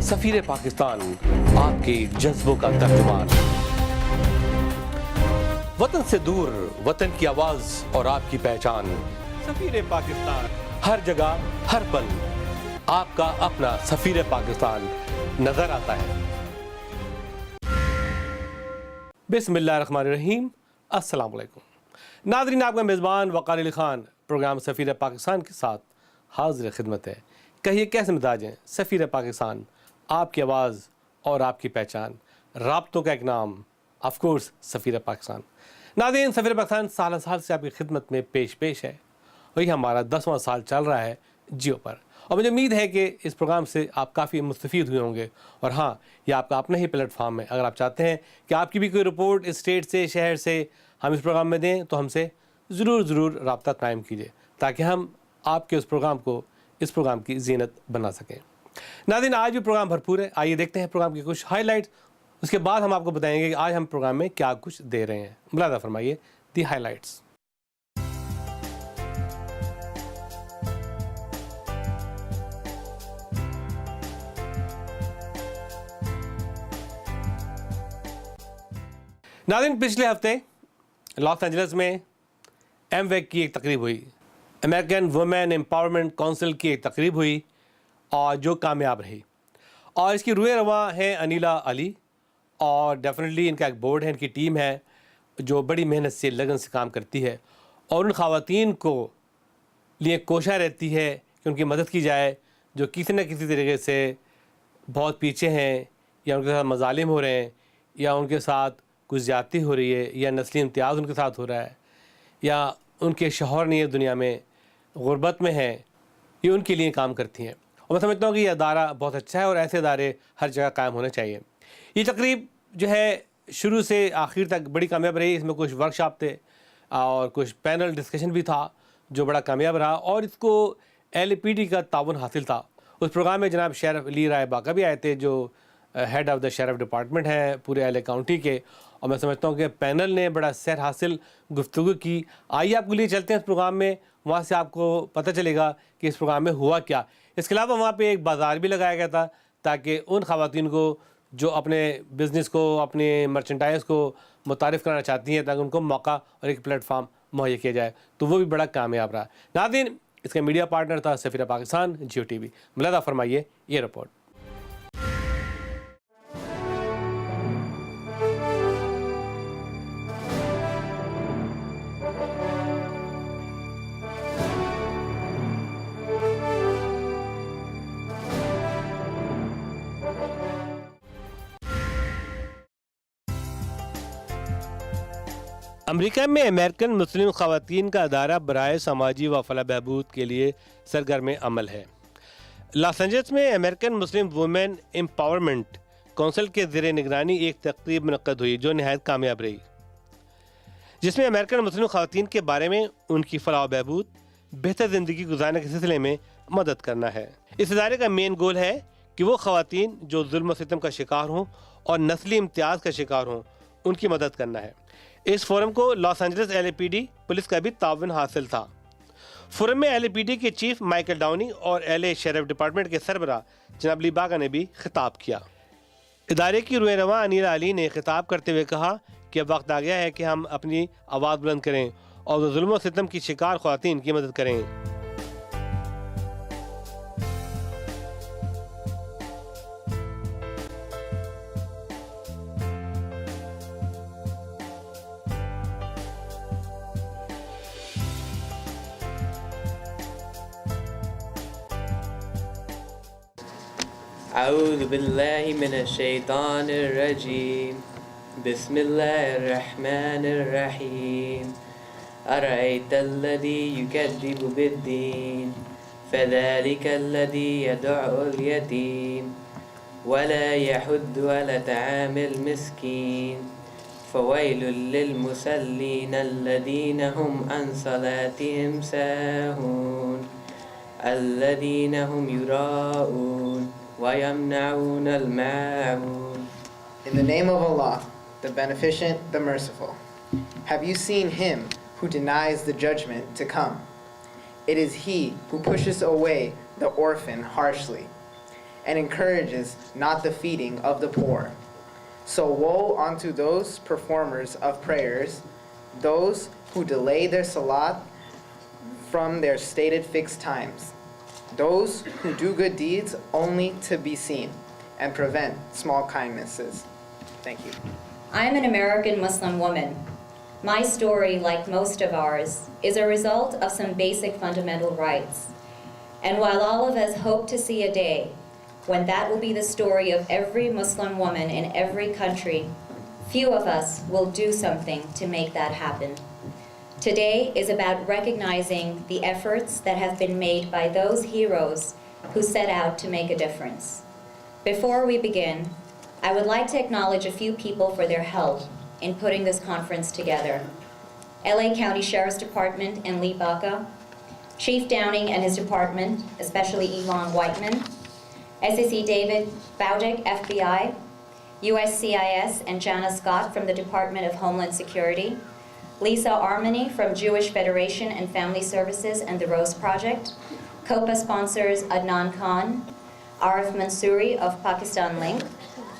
سفیر پاکستان آپ کے جذبوں کا ترجمان، وطن سے دور وطن کی آواز اور آپ کی پہچان، سفیر پاکستان ہر جگہ ہر پل آپ کا اپنا سفیر پاکستان نظر آتا ہے۔ بسم اللہ الرحمن الرحیم، السلام علیکم ناظرین، آپ کا میزبان وقار علی خان پروگرام سفیر پاکستان کے ساتھ حاضر خدمت ہے۔ کہیے کیسے مزاج ہیں؟ سفیر پاکستان آپ کی آواز اور آپ کی پہچان، رابطوں کا ایک نام، آف کورس سفیر پاکستان۔ ناظرین، سفیر پاکستان سال سال سے آپ کی خدمت میں پیش ہے، وہی ہمارا 10واں سال چل رہا ہے جیو پر، اور مجھے امید ہے کہ اس پروگرام سے آپ کافی مستفید ہوئے ہوں گے۔ اور ہاں، یہ آپ کا اپنا ہی پلیٹ فارم ہے، اگر آپ چاہتے ہیں کہ آپ کی بھی کوئی رپورٹ اسٹیٹ سے، شہر سے ہم اس پروگرام میں دیں تو ہم سے ضرور رابطہ قائم کیجیے تاکہ ہم آپ کے اس پروگرام کی زینت بنا سکیں۔ ناظرین، آج بھی پروگرام بھرپور ہے، آئیے دیکھتے ہیں پروگرام کی کچھ ہائی لائٹس، اس کے بعد ہم آپ کو بتائیں گے کہ آج ہم پروگرام میں کیا کچھ دے رہے ہیں۔ ملاحظہ فرمائیے دی ہائی لائٹس۔ ناظرین، پچھلے ہفتے لاس اینجلس میں ایم ویک کی ایک تقریب ہوئی، امریکن وومین امپاورمنٹ کونسل کی ایک تقریب ہوئی، اور جو کامیاب رہی، اور اس کی روح رواں ہیں انیلا علی، اور ڈیفینیٹلی ان کا ایک بورڈ ہے، ان کی ٹیم ہے جو بڑی محنت سے لگن سے کام کرتی ہے، اور ان خواتین کو لیے کوشاں رہتی ہے کہ ان کی مدد کی جائے جو کسی نہ کسی طریقے سے بہت پیچھے ہیں، یا ان کے ساتھ مظالم ہو رہے ہیں، یا ان کے ساتھ کچھ زیادتی ہو رہی ہے، یا نسلی امتیاز ان کے ساتھ ہو رہا ہے، یا ان کے شوہر نہیں ہے دنیا میں، غربت میں ہیں، یہ ان کے لیے کام کرتی ہیں۔ اور میں سمجھتا ہوں کہ یہ ادارہ بہت اچھا ہے، اور ایسے ادارے ہر جگہ قائم ہونے چاہیے۔ یہ تقریب جو ہے شروع سے آخر تک بڑی کامیاب رہی، اس میں کچھ ورکشاپ تھے اور کچھ پینل ڈسکشن بھی تھا جو بڑا کامیاب رہا، اور اس کو ایل پی ڈی کا تعاون حاصل تھا۔ اس پروگرام میں جناب شیرف علی رائے باقا بھی آئے تھے جو head of the sheriff department ہیں پورے ایل اے کاؤنٹی کے، اور میں سمجھتا ہوں کہ پینل نے بڑا سیر حاصل گفتگو کی۔ آئیے آپ کو لیے چلتے ہیں اس پروگرام میں، وہاں سے آپ کو پتہ چلے گا کہ اس پروگرام میں ہوا کیا۔ اس کے علاوہ وہاں پہ ایک بازار بھی لگایا گیا تھا تاکہ ان خواتین کو جو اپنے بزنس کو، اپنے مرچنڈائز کو متعارف کرانا چاہتی ہیں، تاکہ ان کو موقع اور ایک پلیٹ فارم مہیا کیا جائے، تو وہ بھی بڑا کامیاب رہا۔ ناظرین، اس کا میڈیا پارٹنر تھا سفیر پاکستان جیو ٹی وی۔ ملاحظہ فرمائیے یہ رپورٹ۔ امریکہ میں امریکن مسلم خواتین کا ادارہ برائے سماجی و فلاح بہبود کے لیے سرگرم عمل ہے۔ لاس اینجلس میں American Muslim women empowerment council کے زیر نگرانی ایک تقریب منعقد ہوئی جو نہایت کامیاب رہی، جس میں امریکن مسلم خواتین کے بارے میں ان کی فلاح و بہبود، بہتر زندگی گزارنے کے سلسلے میں مدد کرنا ہے۔ اس ادارے کا مین گول ہے کہ وہ خواتین جو ظلم و ستم کا شکار ہوں اور نسلی امتیاز کا شکار ہوں، ان کی مدد کرنا ہے۔ اس فورم کو Los Angeles L A P D police کا بھی تعاون حاصل تھا۔ فورم میں ایل اے پی ڈی کے چیف مائیکل ڈاؤنی اور ایل اے شیرف ڈپارٹمنٹ کے سربراہ جناب لی باگا نے بھی خطاب کیا۔ ادارے کی روح رواں انیلا علی نے خطاب کرتے ہوئے کہا کہ اب وقت آ گیا ہے کہ ہم اپنی آواز بلند کریں اور ظلم و ستم کی شکار خواتین کی مدد کریں۔ اعوذ باللہ من الشیطان الرجیم، بسم اللہ الرحمن الرحیم، ارأیت الذی یکذب بالدین فذلک الذی یدعو الیتیم ولا یحض علی طعام المسکین فویل للمصلین الذین هم عن صلاتهم ساہون الذین هم یراؤون وَيَمْنَعُونَ الْمَاعُونَ. In the name of Allah, the Beneficent, the Merciful. Have you seen him who denies the judgment to come? It is he who pushes away the orphan harshly and encourages not the feeding of the poor. So woe unto those performers of prayers, those who delay their salat from their stated fixed times, those who do good deeds only to be seen, and prevent small kindnesses. Thank you. I am an American Muslim woman. My story, like most of ours, is a result of some basic fundamental rights. And while all of us hope to see a day when that will be the story of every Muslim woman in every country, few of us will do something to make that happen. Today is about recognizing the efforts that have been made by those heroes who set out to make a difference. Before we begin, I would like to acknowledge a few people for their help in putting this conference together. LA County Sheriff's Department and Lee Baca, Chief Downing and his department, especially Elon Whiteman, SAC David Bowdick, FBI, USCIS and Jana Scott from the Department of Homeland Security, Lisa Armani from Jewish Federation and Family Services and the Rose Project, COPA sponsors Adnan Khan, Arif Mansouri of Pakistan Link,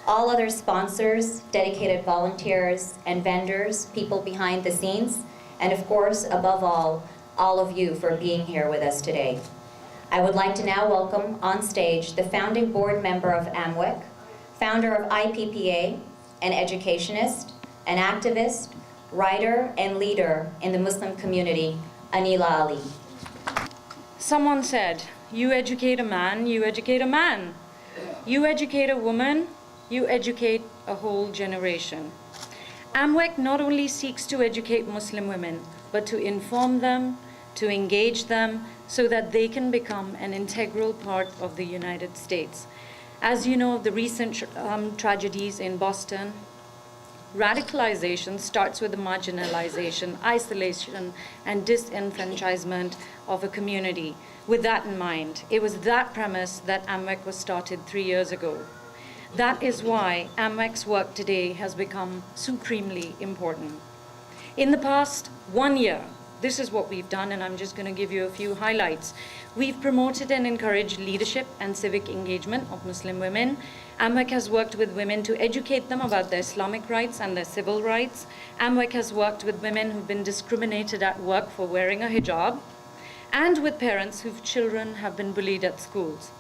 all other sponsors, dedicated volunteers and vendors, people behind the scenes, and of course, above all of you for being here with us today. I would like to now welcome on stage the founding board member of AMWEC, founder of IPPA, an educationist, an activist, writer, and leader in the Muslim community, Anila Ali. Someone said, you educate a man, you educate a man. You educate a woman, you educate a whole generation. AMWEC not only seeks to educate Muslim women, but to inform them, to engage them, so that they can become an integral part of the United States. As you know, the recent tragedies in Boston, radicalization starts with the marginalization, isolation, and disenfranchisement of a community. With that in mind, it was that premise that AMWEC was started 3 years ago. That is why AMWEC's work today has become supremely important. In the past 1 year, this is what we've done, and I'm just going to give you a few highlights. We've promoted and encouraged leadership and civic engagement of Muslim women. AMWEC has worked with women to educate them about their Islamic rights and their civil rights. AMWEC has worked with women who've been discriminated at work for wearing a hijab, and with parents whose children have been bullied at schools.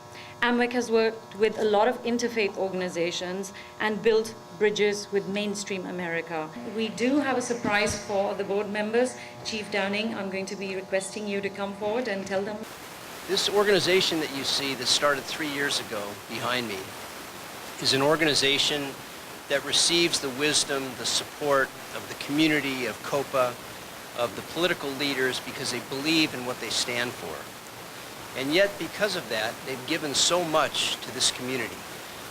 AMWEC has worked with a lot of interfaith organizations and built bridges with mainstream America. We do have a surprise for the board members. Chief Downing, I'm going to be requesting you to come forward and tell them. This organization that you see that started 3 years ago behind me is an organization that receives the wisdom, the support of the community, of COPA, of the political leaders because they believe in what they stand for. And yet, because of that, they've given so much to this community,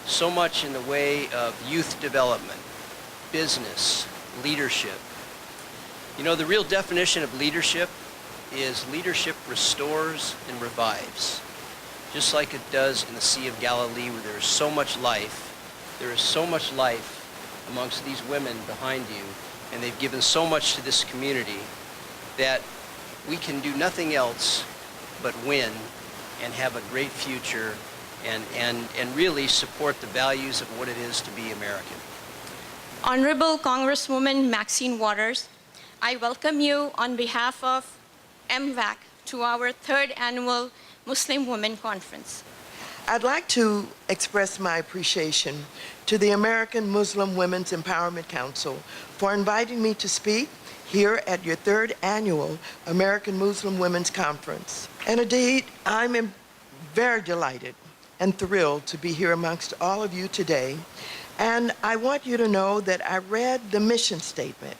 so much in the way of youth development, business, leadership. You know, the real definition of leadership is leadership restores and revives. Just like it does in the Sea of Galilee where there is so much life, there is so much life amongst these women behind you, and they've given so much to this community that we can do nothing else but win and have a great future and really support the values of what it is to be American. Honorable Congresswoman Maxine Waters, I welcome you on behalf of MVAC to our 3rd annual Muslim Women Conference. I'd like to express my appreciation to the American Muslim Women's Empowerment Council for inviting me to speak here at your 3rd annual American Muslim Women's Conference. And indeed, I'm very delighted and thrilled to be here amongst all of you today. And I want you to know that I read the mission statement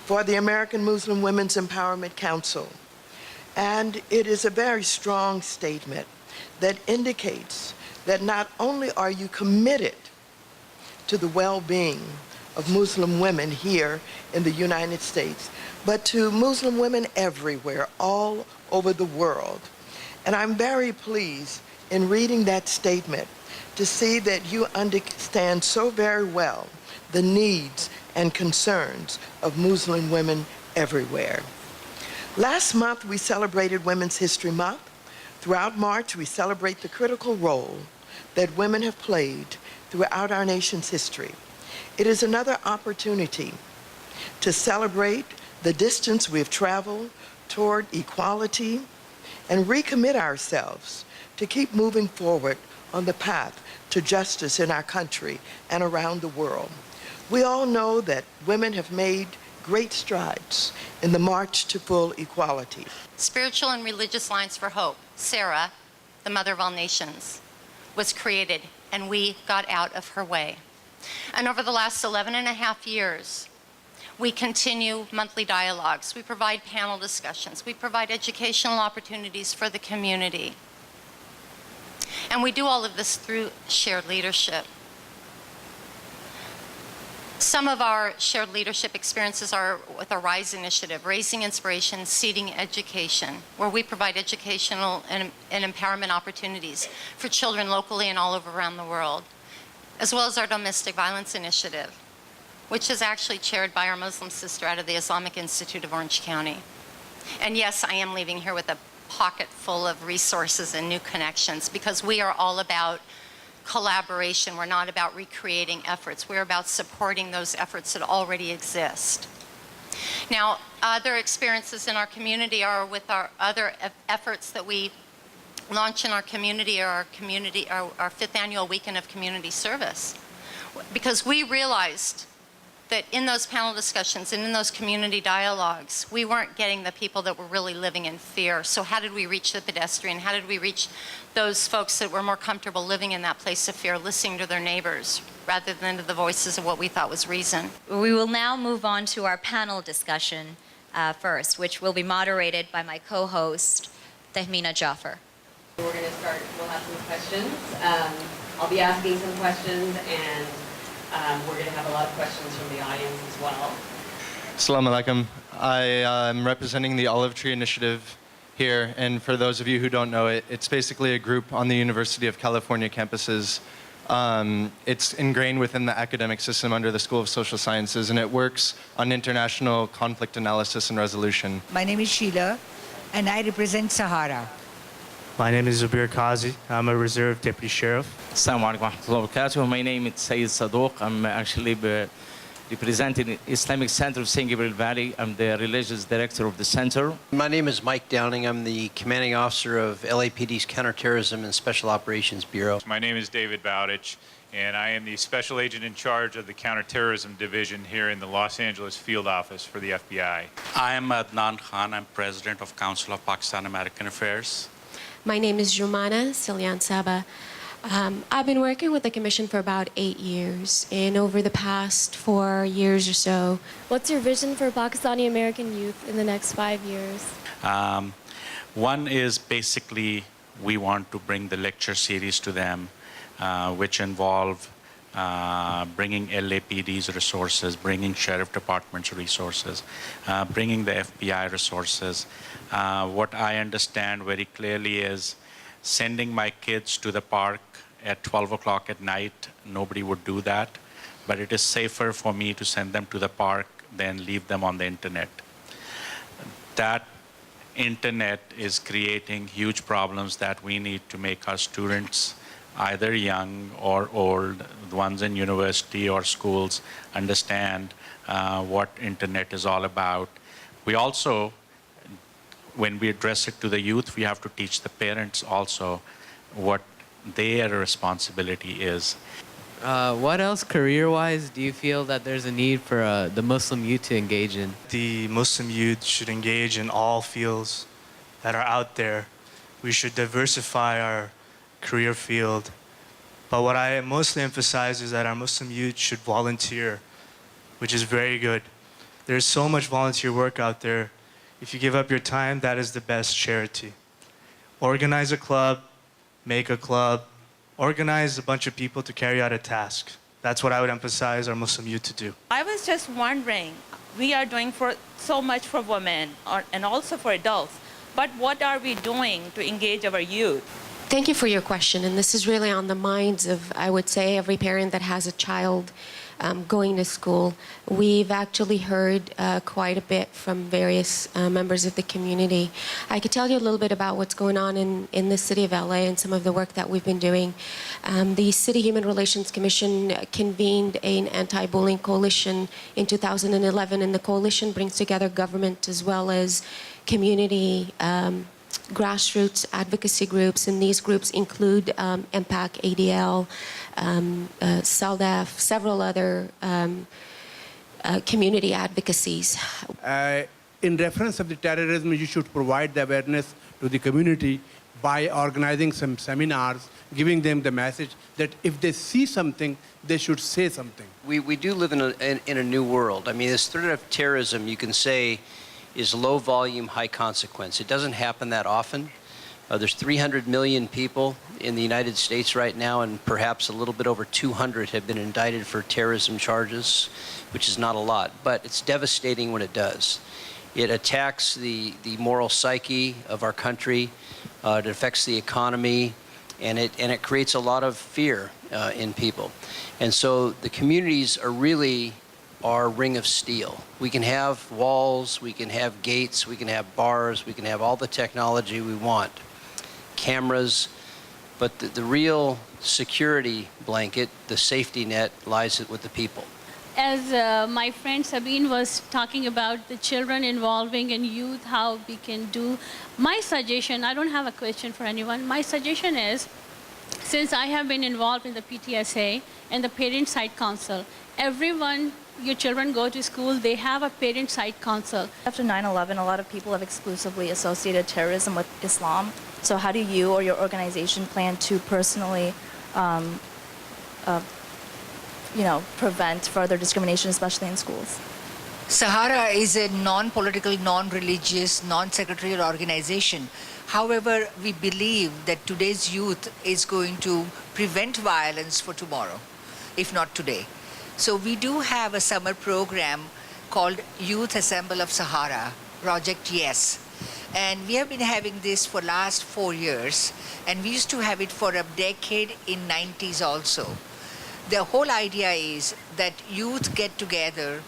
for the American Muslim Women's Empowerment Council. And it is a very strong statement that indicates that not only are you committed to the well-being of Muslim women here in the United States, but to Muslim women everywhere, all over the world. And I'm very pleased in reading that statement to see that you understand so very well the needs and concerns of Muslim women everywhere. Last month, we celebrated Women's History Month. Throughout March, we celebrate the critical role that women have played throughout our nation's history. It is another opportunity to celebrate the distance we have traveled toward equality and recommit ourselves to keep moving forward on the path to justice in our country and around the world. We all know that women have made great strides in the march to full equality. Spiritual and Religious Lines for Hope, Sarah, the Mother of All Nations, was created, and we got out of her way. And over the last 11 and a half years, we continue monthly dialogues. We provide panel discussions. We provide educational opportunities for the community. And we do all of this through shared leadership. Some of our shared leadership experiences are with our RISE initiative, Raising Inspiration, Seeding Education, where we provide educational and empowerment opportunities for children locally and all over around the world, as well as our Domestic Violence Initiative, which is actually chaired by our Muslim sister out of the Islamic Institute of Orange County. And yes, I am leaving here with a pocket full of resources and new connections, because we are all about collaboration. We're not about recreating efforts. We're about supporting those efforts that already exist. Now, other experiences in our community are with our other efforts that we launch in our community, or our 5th annual weekend of community service. Because we realized that in those panel discussions and in those community dialogues, we weren't getting the people that were really living in fear. So how did we reach the pedestrian? How did we reach those folks that were more comfortable living in that place of fear, listening to their neighbors, rather than to the voices of what we thought was reason? We will now move on to our panel discussion first, which will be moderated by my co-host, Tahmina Jaffer. We're going to start, we'll have some questions. I'll be asking some questions, and we're going to have a lot of questions from the audience as well. Assalamu alaikum. I am representing the Olive Tree Initiative here, and for those of you who don't know it, it's basically a group on the University of California campuses. It's ingrained within the academic system under the School of Social Sciences, and it works on international conflict analysis and resolution. My name is Sheila, and I represent Sahara. My name is Zubir Qazi. I'm a reserve deputy sheriff. Assalamu alaikum wa rahmatullahi wa barakatuh. My name is Sayyid Saduq. I'm actually representing Islamic Center of St. Gabriel Valley. I'm the religious director of the center. My name is Mike Downing. I'm the commanding officer of LAPD's Counterterrorism and Special Operations Bureau. My name is David Bowditch, and I am the special agent in charge of the Counterterrorism Division here in the Los Angeles field office for the FBI. I am Adnan Khan. I'm president of Council of Pakistan American Affairs. My name is Jumana Silyan Saba. I've been working with the Commission for about 8 years, and over the past 4 years or so. What's your vision for Pakistani American youth in the next 5 years? One is basically we want to bring the lecture series to them, which involve bringing LAPD's resources, bringing Sheriff Department's resources, bringing the FBI resources. What I understand very clearly is sending my kids to the park at 12 o'clock at night. Nobody would do that, but it is safer for me to send them to the park than leave them on the internet. That internet is creating huge problems that we need to make our students, either young or old, the ones in university or schools, understand what internet is all about. We also, when we address it to the youth, we have to teach the parents also what their responsibility is. What else career-wise do you feel that there's a need for the Muslim youth to engage in? The Muslim youth should engage in all fields that are out there. We should diversify our career field. But what I mostly emphasize is that our Muslim youth should volunteer, which is very good. There's so much volunteer work out there. If you give up your time, that is the best charity. Organize a club, make a club, organize a bunch of people to carry out a task. That's what I would emphasize our Muslim youth to do. I was just wondering, we are doing so much for women and also for adults, but what are we doing to engage our youth? Thank you for your question, and this is really on the minds of, I would say, every parent that has a child going to school. We've actually heard quite a bit from various members of the community. I could tell you a little bit about what's going on in the city of LA and some of the work that we've been doing. The City Human Relations Commission convened an anti-bullying coalition in 2011, and the coalition brings together government as well as community grassroots advocacy groups, and these groups include MPAC, ADL, SELDF, several other community advocacies. In reference of the terrorism, you should provide the awareness to the community by organizing some seminars, giving them the message that if they see something, they should say something. We do live in a new world. I mean, this threat of terrorism, you can say, is low volume, high consequence. It doesn't happen that often. There's 300 million people in the United States right now, and perhaps a little bit over 200 have been indicted for terrorism charges, which is not a lot, but it's devastating when it does. It attacks the moral psyche of our country, it affects the economy, and it creates a lot of fear in people. And so the communities are really our ring of steel. We can have walls, we can have gates, we can have bars, we can have all the technology we want, cameras, but the real security blanket, the safety net, lies with the people. As my friend Sabine was talking about the children involving in youth, how we can do, my suggestion, I don't have a question for anyone, my suggestion is, since I have been involved in the PTSA and the Parent Site Council, everyone, your children go to school, they have a Parent Site Council. After 9/11, a lot of people have exclusively associated terrorism with Islam. So how do you or your organization plan to personally prevent further discrimination, especially in schools? Sahara is a non-political, non-religious, non-secretarial organization. However, we believe that today's youth is going to prevent violence for tomorrow, if not today. So we do have a summer program called Youth Assemble of Sahara, Project Yes. And we have been having this for last 4 years, and we used to have it for a decade in 90s also. The whole idea is that youth get together,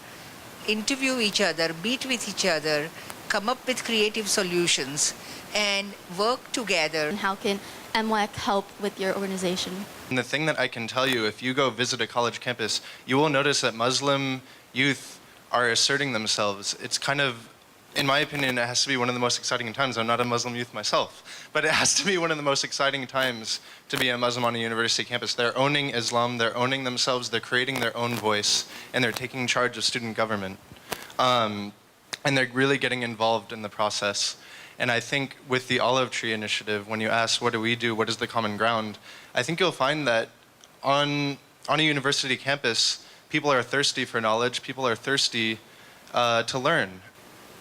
interview each other, meet with each other, come up with creative solutions, and work together. And how can MWAC help with your organization? And the thing that I can tell you, if you go visit a college campus, you will notice that Muslim youth are asserting themselves. It's kind of, in my opinion, it has to be one of the most exciting times. I'm not a Muslim youth myself, but it has to be one of the most exciting times to be a Muslim on a university campus. They're owning Islam, they're owning themselves, they're creating their own voice, and they're taking charge of student government. And they're really getting involved in the process. And I think with the Olive Tree Initiative, when you ask what do we do, what is the common ground, I think you'll find that on a university campus, people are thirsty for knowledge, people are thirsty to learn.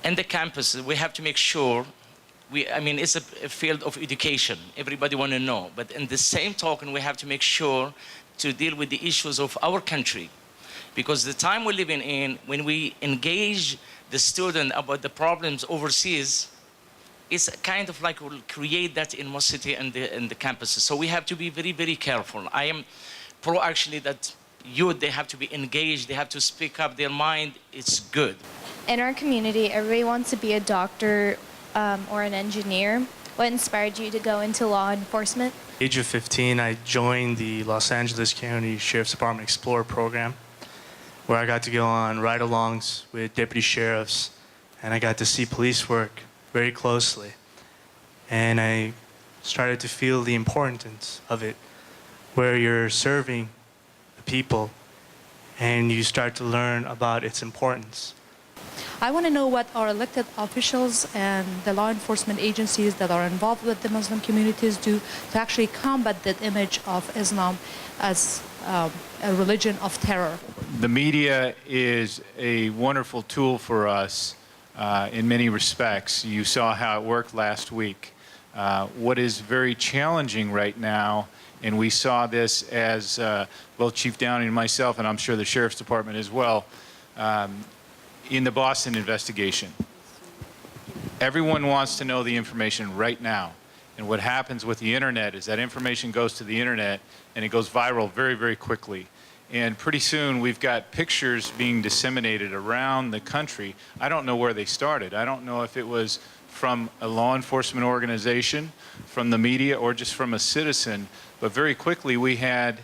In the campus, we have to make sure, it's a field of education. Everybody want to know. But in the same token, we have to make sure to deal with the issues of our country. Because the time we're living in, when we engage the student about the problems overseas, it's kind of like we'll create that animosity in the campuses. So we have to be very, very careful. I am pro actually that youth, they have to be engaged, they have to speak up their mind. It's good. In our community, everybody wants to be a doctor or an engineer. What inspired you to go into law enforcement? Age of 15, I joined the Los Angeles County Sheriff's Department Explorer program, where I got to go on ride-alongs with deputy sheriffs, and I got to see police work very closely. And I started to feel the importance of it, where you're serving the people and you start to learn about its importance. I want to know what our elected officials and the law enforcement agencies that are involved with the Muslim communities do to actually combat that image of Islam as a religion of terror. The media is a wonderful tool for us in many respects. You saw how it worked last week. What is very challenging right now, and we saw this as both Chief Downing and myself, and I'm sure the Sheriff's Department as well, in the Boston investigation. Everyone wants to know the information right now. And what happens with the internet is that information goes to the internet and it goes viral very, very quickly. And pretty soon we've got pictures being disseminated around the country. I don't know where they started. I don't know if it was from a law enforcement organization, from the media, or just from a citizen. But very quickly we had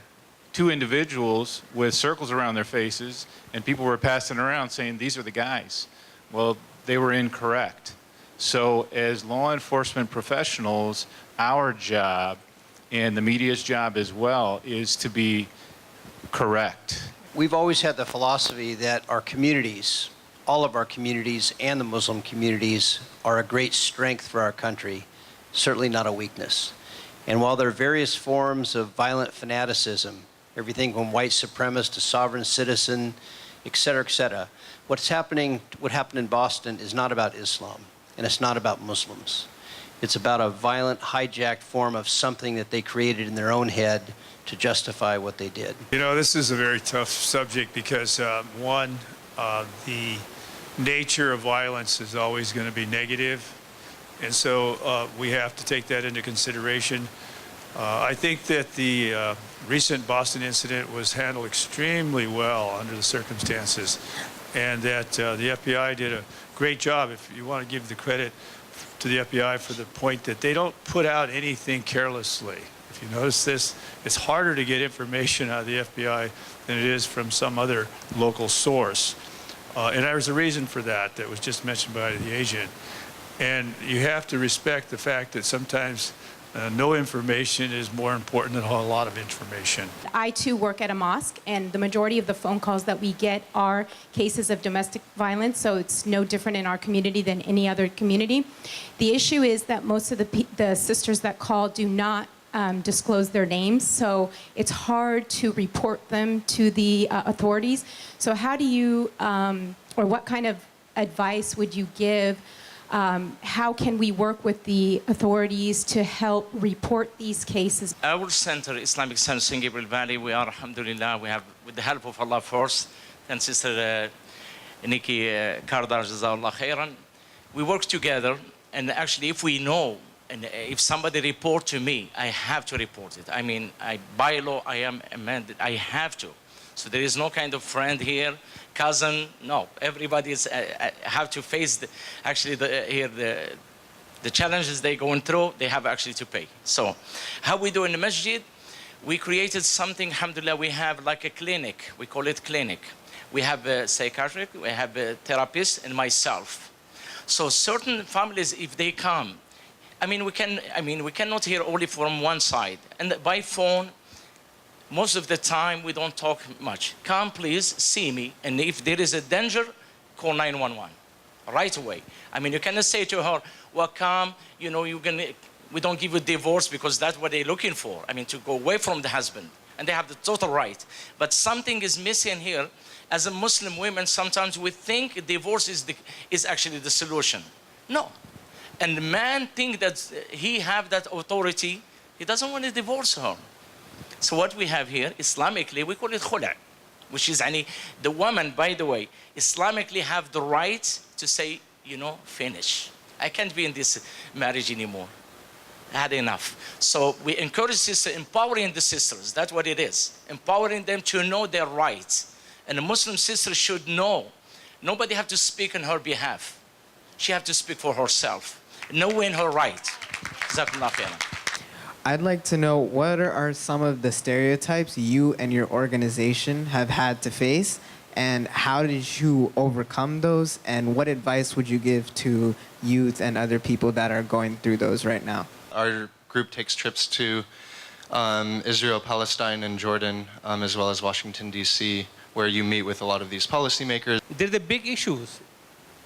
2 individuals with circles around their faces, and people were passing around saying, these are the guys. Well, they were incorrect. So as law enforcement professionals, our job, and the media's job as well, is to be correct. We've always had the philosophy that our communities, all of our communities and the Muslim communities, are a great strength for our country, certainly not a weakness. And while there are various forms of violent fanaticism, everything from white supremacist to sovereign citizen, et cetera, what happened in Boston is not about Islam, and it's not about Muslims. It's about a violent, hijacked form of something that they created in their own head to justify what they did. You know, this is a very tough subject because, one, the nature of violence is always going to be negative, and so we have to take that into consideration. I think that the recent Boston incident was handled extremely well under the circumstances, and that the FBI did a great job. If you want to give the credit to the FBI for the point that they don't put out anything carelessly. If you notice this, it's harder to get information out of the FBI than it is from some other local source. And there's a reason for that that was just mentioned by the agent. And you have to respect the fact that sometimes no information is more important than a lot of information. I too work at a mosque, and the majority of the phone calls that we get are cases of domestic violence, so it's no different in our community than any other community. The issue is that most of the sisters that call do not disclose their names, so it's hard to report them to the authorities. So how do you, or what kind of advice would you give? How can we work with the authorities to help report these cases? Our center, Islamic Center in Gabriel Valley, we are, alhamdulillah, we have, with the help of Allah first, and Sister Nikki Kardar, Jazakallah khairan, we work together, and actually if we know, and if somebody report to me, I have to report it. I mean, by law, I am amended, I have to. So there is no kind of friend here, cousin, no. Everybody is, have to face the challenges they're going through, they have actually to pay. So how we do in the masjid, we created something, alhamdulillah, we have like a clinic, we call it clinic. We have a psychiatric, we have a therapist, and myself. So certain families, if they come, we cannot hear only from one side. And by phone, most of the time, we don't talk much. Come, please, see me, and if there is a danger, call 911 right away. You cannot say to her, well, come, we don't give you divorce because that's what they're looking for. To go away from the husband, and they have the total right. But something is missing here. As a Muslim women, sometimes we think divorce is actually the solution. No. And the man thinks that he have that authority, he doesn't want to divorce her. So what we have here, Islamically, we call it khula', which is the woman, by the way, Islamically have the right to say, finish. I can't be in this marriage anymore. I had enough. So we encourage sisters, empowering the sisters. That's what it is. Empowering them to know their rights. And a Muslim sister should know. Nobody have to speak on her behalf. She have to speak for herself, knowing her right. Jazakallah khairan. I'd like to know what are some of the stereotypes you and your organization have had to face, and how did you overcome those, and what advice would you give to youth and other people that are going through those right now? Our group takes trips to Israel, Palestine, and Jordan, as well as Washington, D.C., where you meet with a lot of these policymakers. There are the big issues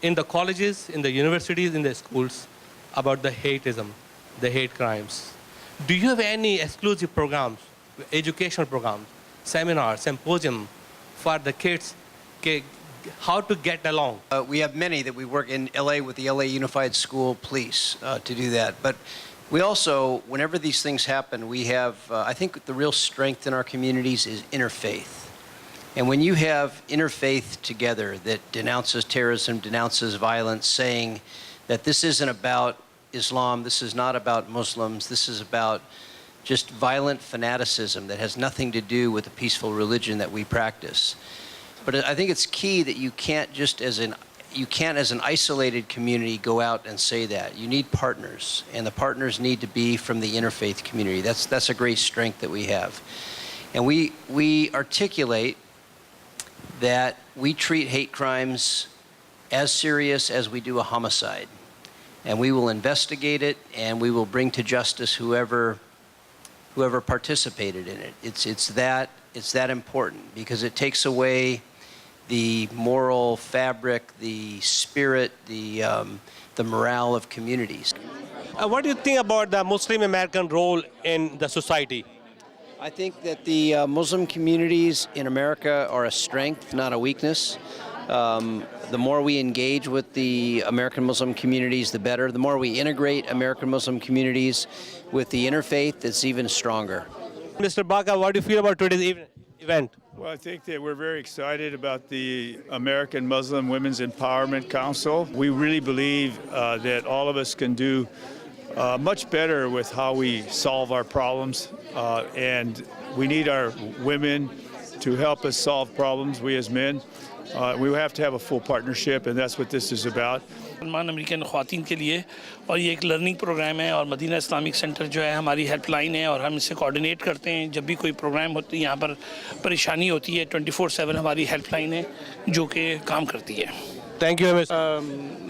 in the colleges, in the universities, in the schools about the hateism, the hate crimes. Do you have any exclusive programs, educational programs, seminars, symposium for the kids, how to get along? We have many that we work in LA with the LA Unified School Police to do that. But we also, whenever these things happen, we have, I think the real strength in our communities is interfaith. And when you have interfaith together that denounces terrorism, denounces violence, saying that this isn't about Islam, this is not about Muslims, this is about just violent fanaticism that has nothing to do with the peaceful religion that we practice. But I think it's key that you can't as an isolated community go out and say that. You need partners, and the partners need to be from the interfaith community. That's a great strength that we have. And we articulate that we treat hate crimes as serious as we do a homicide. And we will investigate it, and we will bring to justice whoever participated in it. It's that important, because it takes away the moral fabric, the spirit, the morale of communities. What do you think about the Muslim American role in the society? I think that the Muslim communities in America are a strength, not a weakness. The more we engage with the American Muslim communities, the better. The more we integrate American Muslim communities with the interfaith, it's even stronger. Mr. Baca, what do you feel about today's event? Well, I think that we're very excited about the American Muslim Women's Empowerment Council. We really believe that all of us can do much better with how we solve our problems, and we need our women to help us solve problems, we as men. We have to have a full partnership, and that's what this is about. मुसलमान American ख़वातीन के लिए और ये एक learning programme है और Medina Islamic centre जो है हमारी हेल्पलाइन है और हम इससे कोऑर्डिनेट करते हैं जब भी कोई प्रोग्राम होती है यहाँ पर परेशानी होती है 24/7 हमारी हेल्पलाइन है जो कि काम करती है थैंक यू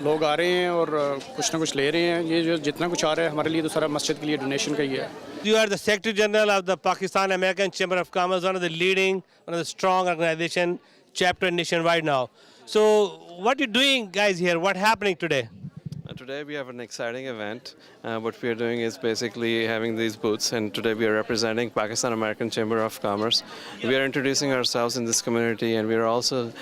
लोग आ रहे हैं और कुछ ना कुछ ले रहे हैं ये जो जितना कुछ आ रहा है हमारे लिए तो सारा मस्जिद के लिए डोनेशन का ही है You are the Secretary General of the Pakistan American Chamber of Commerce, one of the leading, one of the strong organization, chapter nationwide now. So what are you doing, guys, here? What happening today? Today we have an exciting event. What we are doing is basically having these booths, and today we are representing Pakistan American Chamber of Commerce. We are introducing ourselves in this community, and we are also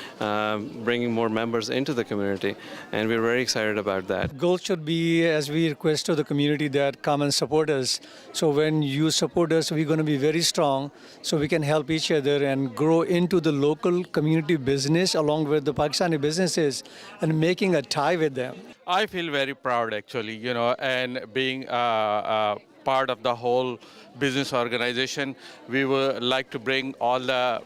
bringing more members into the community, and we're very excited about that. Goal should be, as we request to the community, that come and support us. So when you support us, we're going to be very strong, so we can help each other and grow into the local community business along with the Pakistani businesses and making a tie with them. I feel very proud, actually, and being part of the whole business organization. We would like to bring all the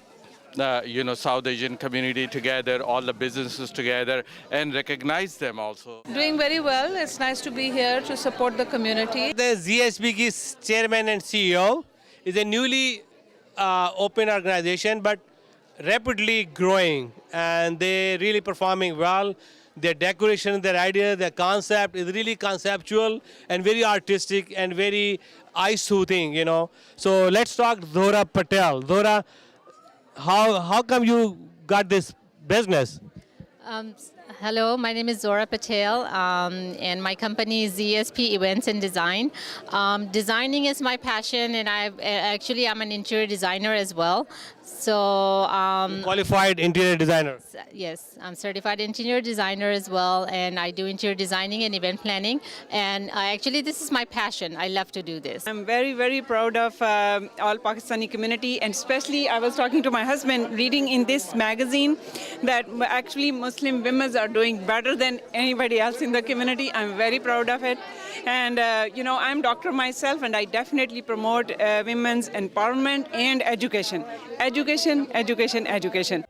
South Asian community together, all the businesses together, and recognize them also. Doing very well. It's nice to be here to support the community. The ZSB's chairman and CEO is a newly open organization, but rapidly growing, and they're really performing well. Their decoration, their idea, their concept is really conceptual and very artistic and very eye-soothing, So let's talk Zohra Patel. Zohra, how come you got this business? Hello, my name is Zohra Patel, and my company is ZSP Events and Design. Designing is my passion, and I'm an interior designer as well. So qualified interior designer. Yes, I'm certified interior designer as well, and I do interior designing and event planning. And actually, this is my passion. I love to do this. I'm very, very proud of all Pakistani community, and especially I was talking to my husband, reading in this magazine that actually Muslim women are doing better than anybody else in the community. I'm very proud of it. And, I'm a doctor myself, and I definitely promote women's empowerment and education. Education, education, education.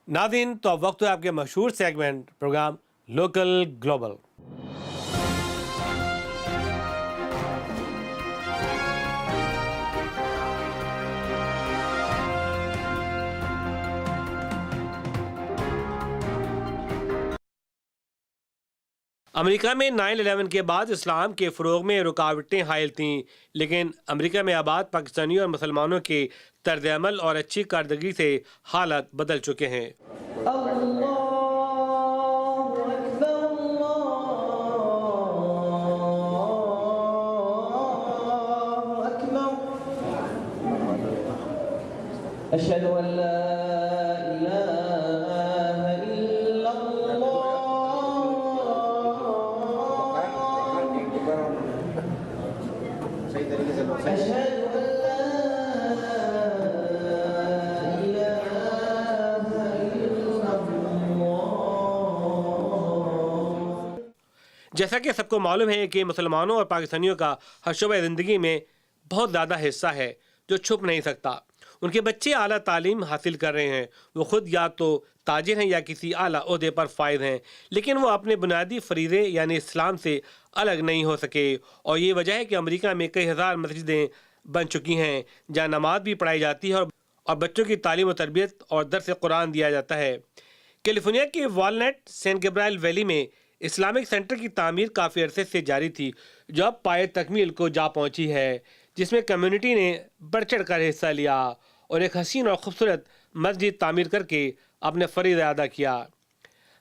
नाज़रीन, तो अब वक्त है आपके मशहूर segment program local global. America में 9/11 के बाद इस्लाम के फ़रोग़ में रुकावटें हायल थीं, लेकिन अमेरिका में आबाद पाकिस्तानियों और मुसलमानों के तर्ज अमल और अच्छी कारदगी से हालात बदल चुके हैं। अशहदु अन ला इलाहा इल्लल्लाह अशहदु अन ला इलाहा इल्लल्लाह। जैसा कि सबको मालूम है कि मुसलमानों और पाकिस्तानियों का हशोब ज़िंदगी में बहुत ज़्यादा हिस्सा है जो छुप नहीं सकता। उनके बच्चे आला तालीम हासिल कर रहे हैं, वो खुद या तो ताजिर हैं या किसी आला ओहदे पर फायद हैं, लेकिन वो अपने बुनियादी फरीज़े यानी इस्लाम से अलग नहीं हो सके। और ये वजह है कि अमेरिका में कई हज़ार मस्जिदें बन चुकी हैं जहाँ नमाज भी पढ़ाई जाती है और बच्चों की तालीम व तरबियत और दर्स कुरान दिया जाता है। कैलिफोर्निया के वॉलनट सेंट गैब्रियल वैली में इस्लामिक सेंटर की तामीर काफ़ी अरसे से जारी थी, जो अब पाए तकमील को जा पहुँची है, जिसमें कम्युनिटी ने बढ़ चढ़ कर हिस्सा लिया और एक हसीन और ख़ूबसूरत मस्जिद तामीर करके अपने फ़रीज़ अदा किया।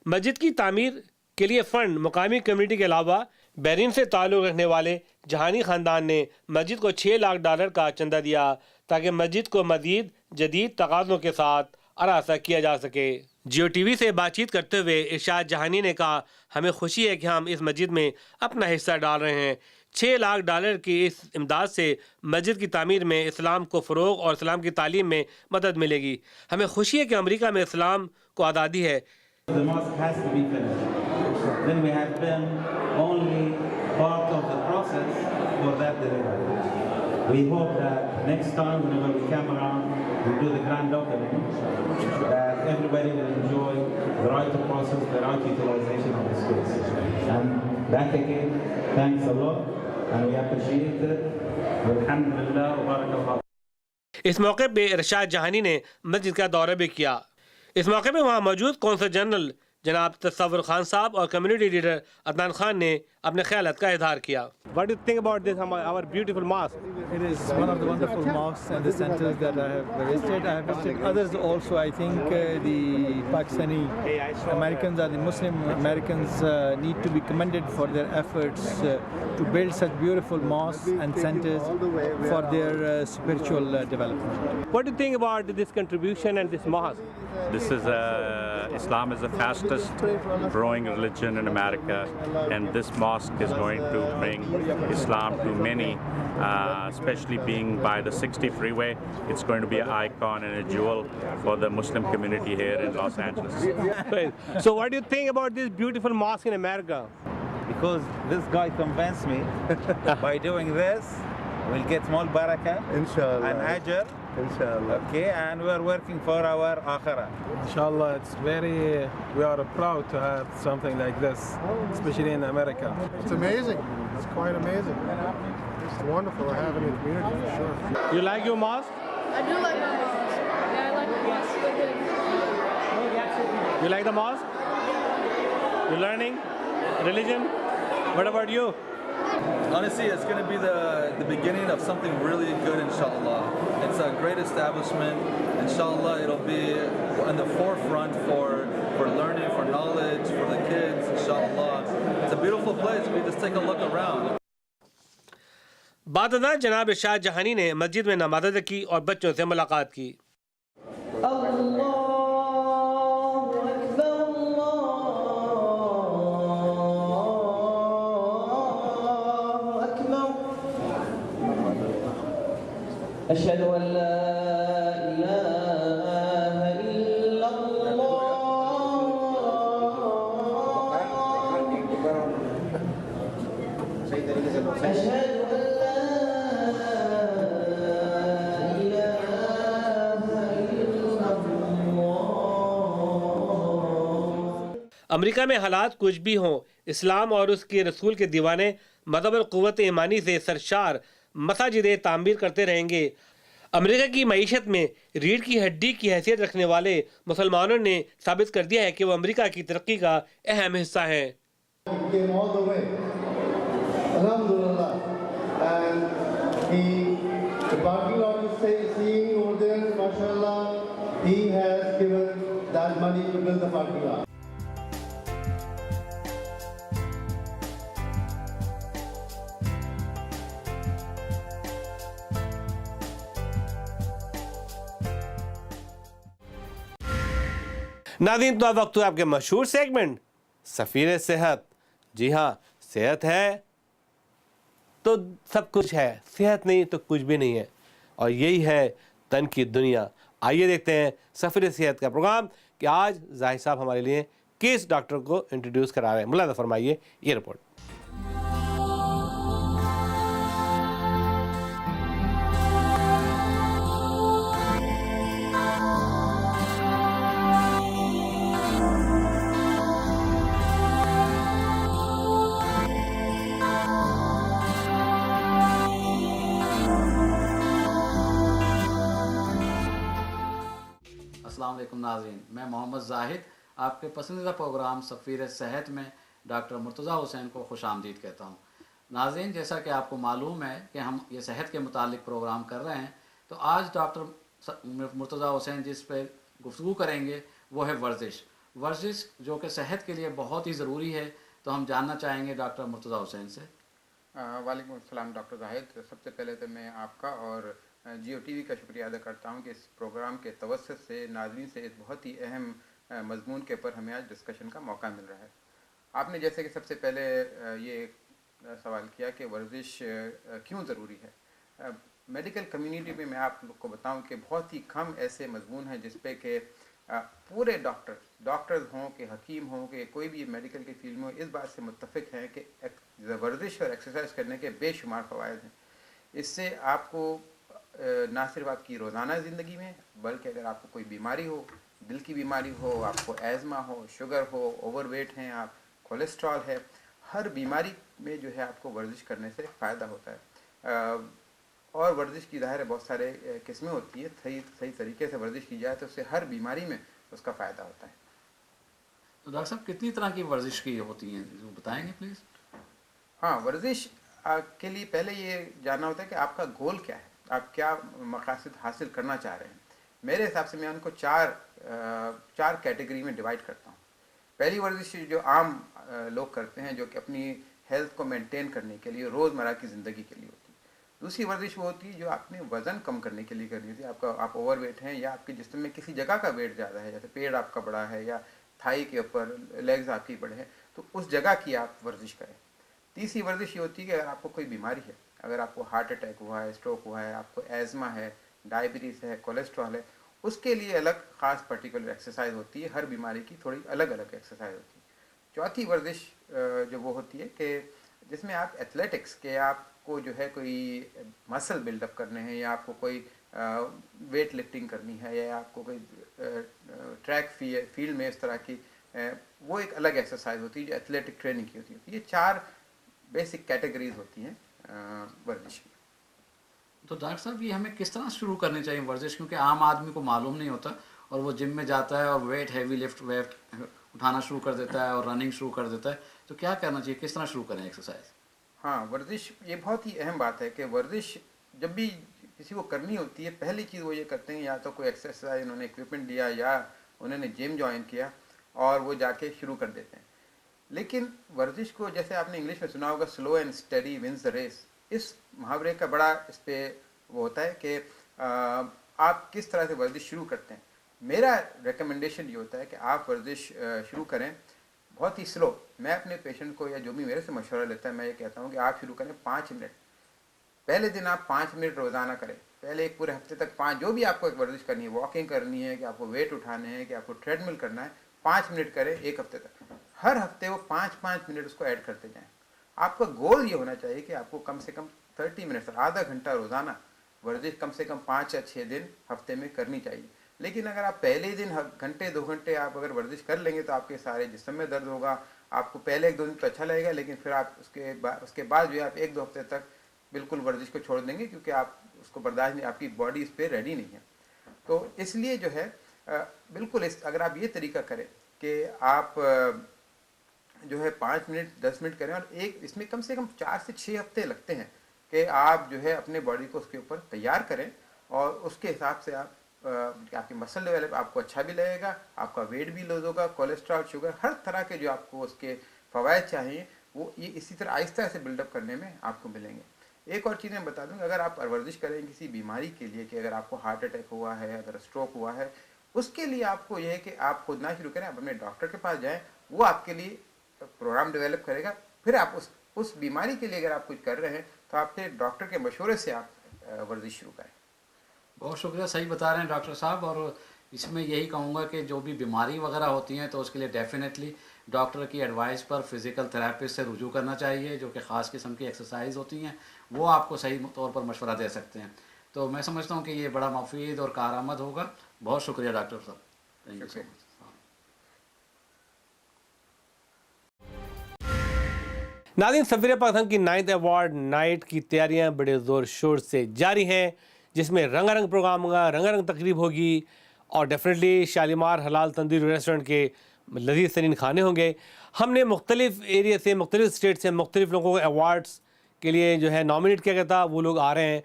मस्जिद की तामीर के लिए फ़ंड मुकामी कम्युनिटी के अलावा बहरीन से ताल्लुक़ रखने वाले जहानी ख़ानदान ने मस्जिद को $6 लाख का चंदा दिया ताकि मस्जिद को मज़ीद जदीद तकाज़ों के साथ आरासा किया जा सके। जियो टीवी से बातचीत करते हुए इरशाद जहानी ने कहा, हमें खुशी है कि हम इस मस्जिद में अपना हिस्सा डाल रहे हैं। $6 लाख की इस इमदाद से मस्जिद की तामीर में इस्लाम को फ़रोग़ और इस्लाम की तालीम में मदद मिलेगी। हमें खुशी है कि अमेरिका में इस्लाम को आज़ादी है। We hope that next time whenever we come around, we do the grand opening, that everybody will enjoy the right process, the right utilization of the space. And back again, thanks a lot, and we appreciate it. Alhamdulillah, wa barakallah. इस मौके पे इरशाद जहानी ने मस्जिद का दौरा भी किया। इस मौके पे वहाँ मौजूद कौंसल जनरल जनाब तसव्वुर खान साहब और कम्युनिटी लीडर अदनान खान ने अपने ख्यालात का इजहार किया। What do you think about this, our beautiful mosque? It is one of the wonderful mosques and the centers that I have visited. I have visited others also. I think the Pakistani Americans or the Muslim Americans need to be commended for their efforts to build such beautiful mosques and centers for their spiritual development. What do you think about this contribution and this mosque? This is Islam is the fastest growing religion in America, and this mosque is going to bring Islam to many, especially being by the 60 freeway. It's going to be an icon and a jewel for the Muslim community here in Los Angeles. So what do you think about this beautiful mosque in America? Because this guy convinced me by doing this, we'll get more barakah and ajr. Inshallah. Okay, and we are working for our akhirah. Inshallah, we are proud to have something like this, especially in America. It's amazing. It's quite amazing. It's wonderful to have it in the community, for sure. You like your mosque? I do like my mosque. Yeah, I like the mosque. You like the mosque? You're learning religion? What about you? Honestly, it's going to be the beginning of something really good, inshallah. It's a great establishment. Inshallah, it'll be on the forefront for learning, for knowledge, for the kids, inshallah. It's a beautiful place. We just take a look around. बाद में जनाब इरशाद जहानी ने मस्जिद में नमाज़ अदा की और बच्चों से मुलाकात की। أشهد أن لا إله إلا الله أشهد أن لا إله إلا الله امریکہ میں حالات کچھ بھی ہوں، اسلام اور اس کے رسول کے دیوانے مذہب اور قوت ایمانی سے سرشار مساجد تعمیر کرتے رہیں گے۔ امریکہ کی معیشت میں ریڑھ کی ہڈی کی حیثیت رکھنے والے مسلمانوں نے ثابت کر دیا ہے کہ وہ امریکہ کی ترقی کا اہم حصہ ہیں۔ ناظرین، تو اب وقت ہے آپ کے مشہور سیگمنٹ سفیر صحت۔ جی ہاں، صحت ہے تو سب کچھ ہے، صحت نہیں تو کچھ بھی نہیں ہے، اور یہی ہے تن کی دنیا۔ آئیے دیکھتے ہیں سفیر صحت کا پروگرام کہ آج ظاہر صاحب ہمارے لیے کس ڈاکٹر کو انٹروڈیوس کرا رہے ہیں۔ ملاحظہ فرمائیے یہ رپورٹ۔ السلام علیکم ناظرین، میں محمد زاہد آپ کے پسندیدہ پروگرام سفیر صحت میں ڈاکٹر مرتضیٰ حسین کو خوش آمدید کہتا ہوں۔ ناظرین، جیسا کہ آپ کو معلوم ہے کہ ہم یہ صحت کے متعلق پروگرام کر رہے ہیں، تو آج ڈاکٹر مرتضیٰ حسین جس پہ گفتگو کریں گے وہ ہے ورزش جو کہ صحت کے لیے بہت ہی ضروری ہے۔ تو ہم جاننا چاہیں گے ڈاکٹر مرتضیٰ حسین سے۔ وعلیکم السلام ڈاکٹر زاہد، سب سے پہلے تو میں آپ کا اور جیو ٹی وی کا شکریہ ادا کرتا ہوں کہ اس پروگرام کے توسط سے ناظرین سے اس بہت ہی اہم مضمون کے اوپر ہمیں آج ڈسکشن کا موقع مل رہا ہے۔ آپ نے جیسے کہ سب سے پہلے یہ سوال کیا کہ ورزش کیوں ضروری ہے۔ میڈیکل کمیونٹی میں میں آپ لوگ کو بتاؤں کہ بہت ہی کم ایسے مضمون ہیں جس پہ کہ پورے ڈاکٹرز ہوں کہ حکیم ہوں کہ کوئی بھی میڈیکل کی فیلڈ میں اس بات سے متفق ہیں کہ ورزش اور ایکسرسائز کرنے کے بے شمار فوائد ہیں۔ اس سے آپ کو نہ صرف آپ کی روزانہ زندگی میں بلکہ اگر آپ کو کوئی بیماری ہو، دل کی بیماری ہو، آپ کو ایزما ہو، شوگر ہو، اوور ویٹ ہیں آپ، کولیسٹرول ہے، ہر بیماری میں جو ہے آپ کو ورزش کرنے سے فائدہ ہوتا ہے۔ اور ورزش کی ظاہر ہے بہت سارے قسمیں ہوتی ہیں، صحیح طریقے سے ورزش کی جائے تو اس سے ہر بیماری میں اس کا فائدہ ہوتا ہے۔ تو ڈاکٹر صاحب کتنی طرح کی ورزش کی ہوتی ہیں بتائیں گے پلیز؟ ہاں، ورزش کے لیے پہلے یہ جاننا ہوتا ہے کہ آپ کا گول کیا ہے، آپ کیا مقاصد حاصل کرنا چاہ رہے ہیں۔ میرے حساب سے میں ان کو چار کیٹیگری میں ڈیوائڈ کرتا ہوں۔ پہلی ورزش جو عام لوگ کرتے ہیں جو کہ اپنی ہیلتھ کو مینٹین کرنے کے لیے روزمرہ کی زندگی کے لیے ہوتی ہے۔ دوسری ورزش وہ ہوتی ہے جو آپ نے وزن کم کرنے کے لیے کرنی ہوتی ہے، آپ اوور ویٹ ہیں یا آپ کے جسم میں کسی جگہ کا ویٹ زیادہ ہے، جیسے پیڑ آپ کا بڑا ہے یا تھائی کے اوپر لیگز آپ کی بڑے ہیں، تو اس جگہ کی آپ ورزش کریں۔ تیسری ورزش یہ ہوتی ہے کہ اگر آپ کو کوئی بیماری ہے، اگر آپ کو ہارٹ اٹیک ہوا ہے، اسٹروک ہوا ہے، آپ کو ایزما ہے، ڈائبٹیز ہے، کولیسٹرول ہے، اس کے لیے الگ خاص پرٹیکولر ایکسرسائز ہوتی ہے۔ ہر بیماری کی تھوڑی الگ الگ ایکسرسائز ہوتی ہے۔ چوتھی ورزش جو وہ ہوتی ہے کہ جس میں آپ ایتھلیٹکس کہ آپ کو جو ہے کوئی مسل بلڈ اپ کرنے ہیں یا آپ کو کوئی ویٹ لفٹنگ کرنی ہے یا آپ کو کوئی ٹریک فیلڈ میں اس طرح کی وہ ایک الگ ایکسرسائز ہوتی ہے جو ایتھلیٹک ٹریننگ کی ہوتی ہے۔ یہ چار بیسک کیٹیگریز ہوتی ہیں ورزش کی۔ تو ڈاکٹر صاحب یہ ہمیں کس طرح شروع کرنی چاہیے ورزش، کیونکہ عام آدمی کو معلوم نہیں ہوتا اور وہ جم میں جاتا ہے اور ویٹ اٹھانا شروع کر دیتا ہے اور رننگ شروع کر دیتا ہے، تو کیا کرنا چاہیے، کس طرح شروع کریں ایکسرسائز؟ ہاں، ورزش یہ بہت ہی اہم بات ہے کہ ورزش جب بھی کسی کو کرنی ہوتی ہے پہلی چیز وہ یہ کرتے ہیں یا تو کوئی ایکسرسائز انہوں نے اکوپمنٹ لیا یا انہوں نے جم جوائن کیا اور وہ جا کے شروع کر دیتے ہیں۔ لیکن ورزش کو جیسے آپ نے انگلش میں سنا ہوگا slow and steady wins the race, اس محاورے کا بڑا اس پہ وہ ہوتا ہے کہ آپ کس طرح سے ورزش شروع کرتے ہیں۔ میرا ریکمنڈیشن یہ ہوتا ہے کہ آپ ورزش شروع کریں بہت ہی سلو۔ میں اپنے پیشنٹ کو یا جو بھی میرے سے مشورہ لیتا ہے میں یہ کہتا ہوں کہ آپ شروع کریں 5 منٹ، پہلے دن آپ 5 منٹ روزانہ کریں، پہلے ایک پورے ہفتے تک 5 جو بھی آپ کو ایک ورزش کرنی ہے، واکنگ کرنی ہے کہ آپ کو ویٹ اٹھانے ہیں کہ آپ کو ٹریڈ مل کرنا ہے، 5 منٹ کریں ایک ہفتے تک۔ ہر ہفتے وہ 5 منٹ اس کو ایڈ کرتے جائیں۔ آپ کا گول یہ ہونا چاہیے کہ آپ کو کم سے کم 30 منٹ آدھا گھنٹہ روزانہ ورزش کم سے کم 5 یا 6 دن ہفتے میں کرنی چاہیے۔ لیکن اگر آپ پہلے دن گھنٹے 2 گھنٹے آپ اگر ورزش کر لیں گے تو آپ کے سارے جسم میں درد ہوگا. آپ کو پہلے 1-2 دن تو اچھا لگے گا, لیکن پھر آپ اس کے بعد جو ہے آپ 1-2 ہفتے تک بالکل ورزش کو چھوڑ دیں گے, کیونکہ آپ اس کو برداشت نہیں, آپ کی باڈی اس پہ ریڈی نہیں ہے. تو اس لیے جو ہے بالکل اگر آپ یہ طریقہ کریں کہ آپ جو ہے 5 منٹ 10 منٹ کریں, اور اس میں کم سے کم 4 سے 6 ہفتے لگتے ہیں کہ آپ جو ہے اپنے باڈی کو اس کے اوپر تیار کریں, اور اس کے حساب سے آپ کی مسل ڈیولپ, آپ کو اچھا بھی لگے گا, آپ کا ویٹ بھی لوز ہوگا, کولیسٹرول شوگر ہر طرح کے جو آپ کو اس کے فوائد چاہیے وہ یہ اسی طرح آہستہ سے بلڈ اپ کرنے میں آپ کو ملیں گے. ایک اور چیز میں بتا دوں, اگر آپ ورزش کریں کسی بیماری کے لیے, کہ اگر آپ کو ہارٹ اٹیک ہوا ہے, اگر اسٹروک ہوا ہے, اس کے لیے آپ کو یہ ہے کہ آپ خود نہ شروع کریں, آپ اپنے ڈاکٹر کے پاس جائیں, وہ آپ کے لیے پروگرام ڈیولپ کرے گا. پھر آپ اس بیماری کے لیے اگر آپ کچھ کر رہے ہیں تو آپ کے ڈاکٹر کے مشورے سے آپ ورزش شروع کریں. بہت شکریہ, صحیح بتا رہے ہیں ڈاکٹر صاحب. اور اس میں یہی کہوں گا کہ جو بھی بیماری وغیرہ ہوتی ہیں تو اس کے لیے ڈیفینیٹلی ڈاکٹر کی ایڈوائس پر فزیکل تھراپسٹ سے رجوع کرنا چاہیے, جو کہ خاص قسم کی ایکسرسائز ہوتی ہیں, وہ آپ کو صحیح طور پر مشورہ دے سکتے ہیں. تو میں سمجھتا ہوں کہ یہ بڑا مفید اور کارآمد ہوگا. بہت شکریہ ڈاکٹر صاحب. تھینک یو سو مچ. ناظرین, سفیر پاکستان کی 9th ایوارڈ نائٹ کی تیاریاں بڑے زور شور سے جاری ہیں, جس میں رنگا رنگ پروگرام ہوگا, رنگا رنگ تقریب ہوگی, اور ڈیفینیٹلی شالیمار حلال تندوری ریسٹورنٹ کے لذیذ ترین کھانے ہوں گے. ہم نے مختلف ایریا سے, مختلف اسٹیٹ سے مختلف لوگوں کو ایوارڈس کے لیے جو ہے نامنیٹ کیا گیا تھا. وہ لوگ آ رہے ہیں,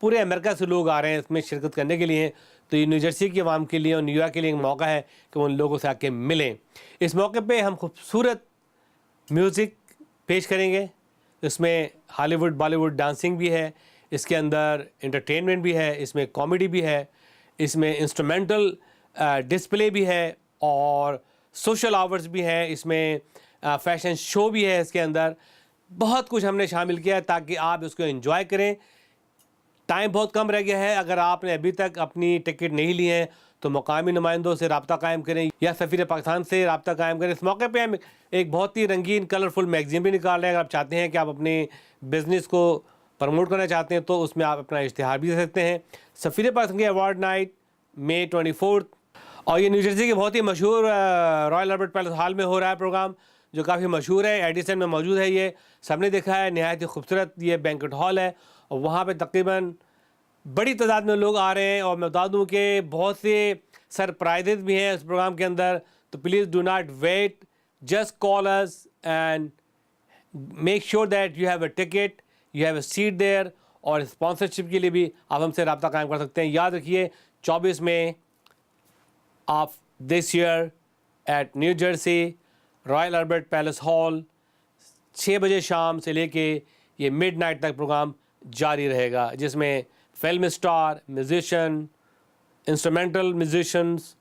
پورے امریکہ سے لوگ آ رہے ہیں اس میں شرکت کرنے کے لیے. تو یہ نیو جرسی کی عوام کے لیے اور نیو یارک کے لیے ایک موقع ہے کہ وہ ان لوگوں سے آ کے ملیں. اس موقع پہ ہم خوبصورت میوزک پیش کریں گے. اس میں ہالی ووڈ بالی ووڈ ڈانسنگ بھی ہے, اس کے اندر انٹرٹینمنٹ بھی ہے, اس میں کامیڈی بھی ہے, اس میں انسٹرومنٹل ڈسپلے بھی ہے, اور سوشل آورز بھی ہیں, اس میں فیشن شو بھی ہے. اس کے اندر بہت کچھ ہم نے شامل کیا ہے تاکہ آپ اس کو انجوائے کریں. ٹائم بہت کم رہ گیا ہے. اگر آپ نے ابھی تک اپنی ٹکٹ نہیں لی ہے تو مقامی نمائندوں سے رابطہ قائم کریں یا سفیر پاکستان سے رابطہ قائم کریں. اس موقع پہ ہم ایک بہت ہی رنگین کلرفل میگزین بھی نکال رہے ہیں. اگر آپ چاہتے ہیں کہ آپ اپنے بزنس کو پروموٹ کرنا چاہتے ہیں تو اس میں آپ اپنا اشتہار بھی دے سکتے ہیں. سفیر پاکستان کی ایوارڈ نائٹ May 24، اور یہ نیو جرسی کے بہت ہی مشہور رائل البرٹ پیلس ہال میں ہو رہا ہے پروگرام, جو کافی مشہور ہے. ایڈیسن میں موجود ہے. یہ سب نے دیکھا ہے, نہایت ہی خوبصورت یہ بینکٹ ہال ہے, اور وہاں پہ تقریباً بڑی تعداد میں لوگ آ رہے ہیں. اور میں بتا دوں کہ بہت سے سرپرائزز بھی ہیں اس پروگرام کے اندر. تو please do not wait, just call us and make sure that you have a ticket, you have a seat there. اور اسپانسرشپ کے لیے بھی آپ ہم سے رابطہ قائم کر سکتے ہیں. یاد رکھیے 24 May of this year at New Jersey Royal Albert Palace Hall, 6 بجے شام سے لے کے یہ مڈ نائٹ تک پروگرام جاری رہے گا, جس میں film star, musician, instrumental musicians,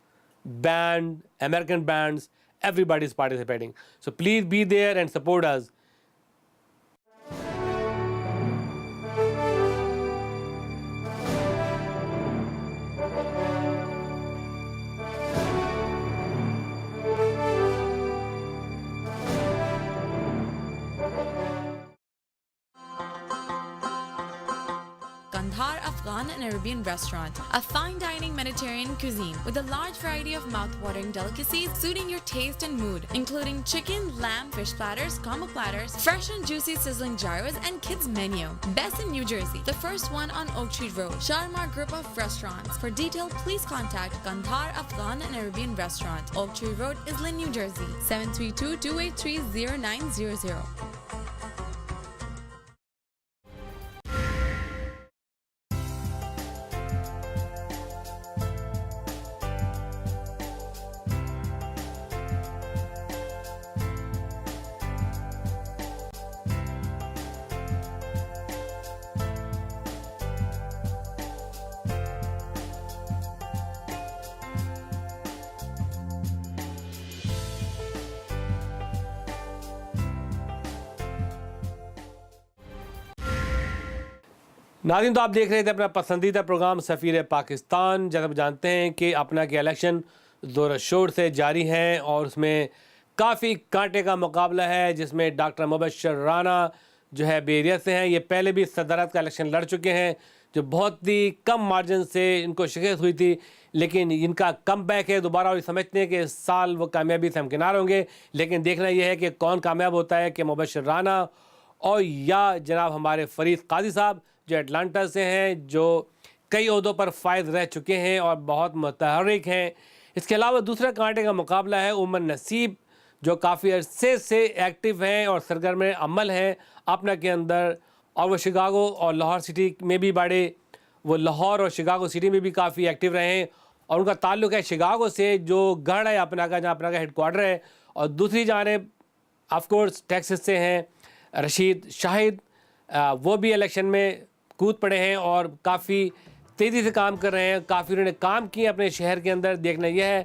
band, American bands, everybody is participating. So please be there and support us. Kandahar Afghan and Arabian restaurant, a fine dining Mediterranean cuisine with a large variety of mouth-watering delicacies suiting your taste and mood, including chicken, lamb, fish platters, combo platters, fresh and juicy sizzling gyros, and kids menu. Best in New Jersey, the first one on Oak Tree Road. Shalimar Group of Restaurants. For detail, please contact Kandahar Afghan and Arabian restaurant, Oak Tree Road, Island, New Jersey, 732-283-0900. ناظرین, تو آپ دیکھ رہے تھے اپنا پسندیدہ programme سفیر پاکستان. جیسا آپ جانتے ہیں کہ اپنا کے الیکشن زور و شور سے جاری ہیں اور اس میں کافی کانٹے کا مقابلہ ہے, جس میں ڈاکٹر مبشر رانا جو ہے بے ایریا سے ہیں. یہ پہلے بھی صدارت کا الیکشن لڑ چکے ہیں, جو بہت ہی کم مارجن سے ان کو شکست ہوئی تھی, لیکن ان کا کم بیک ہے دوبارہ, اور یہ سمجھتے ہیں کہ اس سال وہ کامیابی سے ہمکنار ہوں گے. لیکن دیکھنا یہ ہے کہ کون کامیاب ہوتا ہے, کہ مبشر رانا اور یا جناب ہمارے فرید قاضی صاحب جو اٹلانٹا سے ہیں, جو کئی عہدوں پر فائز رہ چکے ہیں اور بہت متحرک ہیں. اس کے علاوہ دوسرا کانٹے کا مقابلہ ہے عمر نصیب, جو کافی عرصے سے ایکٹیو ہیں اور سرگرم عمل ہیں اپنا کے اندر, اور وہ شکاگو اور لاہور سٹی میں بھی بڑے, وہ لاہور اور شکاگو سٹی میں بھی کافی ایکٹیو رہے ہیں, اور ان کا تعلق ہے شکاگو سے جو گڑھ ہے اپنا کا, جہاں اپنا کا ہیڈ کوارٹر ہے. اور دوسری جانب آف کورس ٹیکسس سے ہیں رشید شاہد, وہ بھی الیکشن میں کود پڑے ہیں اور کافی تیزی سے کام کر رہے ہیں, کافی انہوں نے کام کیے اپنے شہر کے اندر. دیکھنا یہ ہے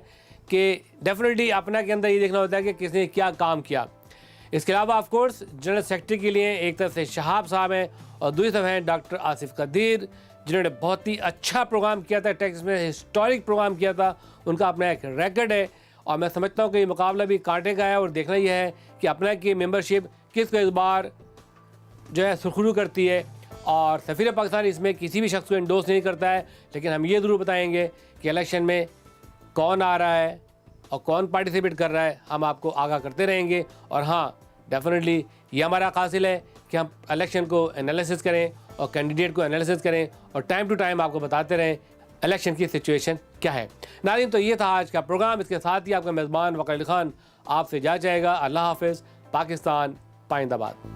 کہ ڈیفینیٹلی اپنا کے اندر یہ دیکھنا ہوتا ہے کہ کس نے کیا کام کیا. اس کے علاوہ آف کورس جنرل سیکرٹری کے لیے ایک طرف سے شہاب صاحب ہیں اور دوسری طرف ہیں ڈاکٹر آصف قدیر, جنہوں نے بہت ہی اچھا پروگرام کیا تھا ٹیکس میں, ہسٹورک پروگرام کیا تھا. ان کا اپنا ایک ریکارڈ ہے, اور میں سمجھتا ہوں کہ یہ مقابلہ بھی کانٹے کا ہے. اور دیکھنا یہ ہے کہ اپنا کی ممبرشپ کس کو اس بار جو ہے سرخرو کرتی ہے. اور سفیر پاکستان اس میں کسی بھی شخص کو انڈورس نہیں کرتا ہے, لیکن ہم یہ ضرور بتائیں گے کہ الیکشن میں کون آ رہا ہے اور کون پارٹیسپیٹ کر رہا ہے, ہم آپ کو آگاہ کرتے رہیں گے. اور ہاں ڈیفینیٹلی یہ ہمارا حاصل ہے کہ ہم الیکشن کو انالیسس کریں اور کینڈیڈیٹ کو انالیسس کریں, اور ٹائم ٹو ٹائم آپ کو بتاتے رہیں الیکشن کی سچویشن کیا ہے. ناظرین, تو یہ تھا آج کا پروگرام. اس کے ساتھ ہی آپ کا میزبان وقار علی خان آپ سے جا جائے گا. اللہ حافظ. پاکستان پائندہ باد.